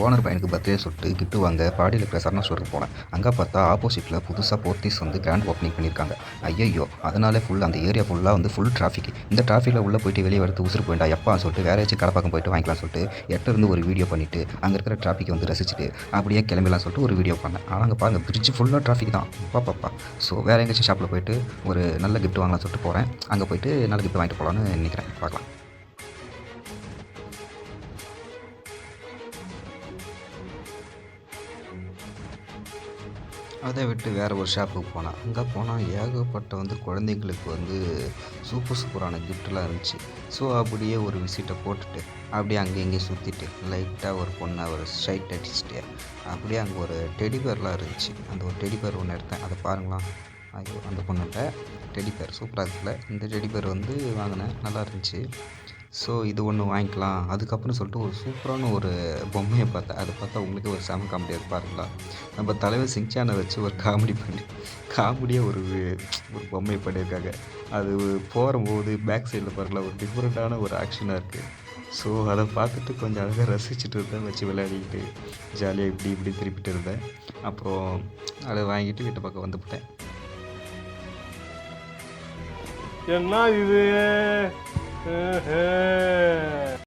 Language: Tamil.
ஓனர் பையனுக்கு பர்த்டே சொல்லிட்டு கிஃப்ட் வாங்க பாடியில் இருக்கிற சரணா ஸ்டோருக்கு போனேன். அங்கே பார்த்தா ஆப்போசிட்டில் புதுசாக போத்தீஸ் வந்து கிராண்ட் ஓப்பனிங் பண்ணியிருக்காங்க. ஐயையோ, அதனாலே அந்த ஏரியா ஃபுல்லாக வந்து ஃபுல் டிராஃபிக். இந்த டிராஃபிக்கில் உள்ளே போயிட்டு வெளியே வரது உசுறு போயிட்டா எப்பா சொல்லிட்டு வேற ஏதாச்சும் கடை பக்கம் போயிட்டு வாங்கிக்கலாம் சொல்லிட்டு இருந்து ஒரு வீடியோ பண்ணிவிட்டு அங்கே இருக்கிற டிராஃபிக்கை வந்து ரசிச்சுட்டு அப்படியே கிளம்பிடலாம் சொல்லிட்டு ஒரு வீடியோ பண்ணேன். ஆனால் அங்கே பாருங்கள், பிரிட்ஜ் ஃபுல்லாக டிராஃபிக் தான் பாப்பா. ஸோ வேறு எங்கேயாச்சும் ஷாப்பில் போயிட்டு ஒரு நல்ல கிஃப்ட் வாங்கலாம் சொல்லிட்டு போகிறேன். அங்கே போயிட்டு நல்ல கிஃப்ட் வாங்கிட்டு போகலான்னு நினைக்கிறேன். பார்க்கலாம். அதை விட்டு வேறு ஒரு ஷாப்புக்கு போனேன். அங்கே போனால் ஏகப்பட்ட வந்து குழந்தைங்களுக்கு வந்து சூப்பரான கிஃப்ட்லாம் இருந்துச்சு. ஸோ அப்படியே ஒரு விசிட்டை போட்டுட்டு அப்படியே அங்கே இங்கேயும் சுற்றிட்டு லைட்டாக ஒரு பொண்ணை ஒரு ஸ்ட்ரைட் அடிச்சுட்டு அப்படியே அங்கே ஒரு டெடி பேர்லாம் இருந்துச்சு. அந்த ஒரு டெடி பேர் ஒன்று எடுத்தேன். அதை பாருங்களா, ஐயோ அந்த பொண்ணுகிட்ட டெடி பேர் சூப்பராக இருக்குல்ல. இந்த டெடி பேர் வந்து வாங்கினேன், நல்லா இருந்துச்சு. ஸோ இது ஒன்று வாங்கிக்கலாம். அதுக்கப்புறம் சொல்லிட்டு ஒரு சூப்பரான ஒரு பொம்மையை பார்த்தேன். அதை பார்த்தா உங்களுக்கு ஒரு செம காமெடியாக பாருங்களா. நம்ம தலைவர் சிங்சானை வச்சு ஒரு காமெடியாக ஒரு பொம்மை பண்ணியிருக்காங்க. அது போகும்போது பேக் சைடில் பாருங்களா, ஒரு டிஃப்ரெண்ட்டான ஒரு ஆக்ஷனாக இருக்குது. ஸோ அதை பார்த்துட்டு கொஞ்சம் அழகாக ரசிச்சுட்டு இருந்தேன், வச்சு விளையாடிக்கிட்டு ஜாலியாக இப்படி இப்படி திருப்பிட்டு இருந்தேன். அப்புறம் அதை வாங்கிட்டு வீட்டு பக்கம் வந்துவிட்டேன். என்ன இது?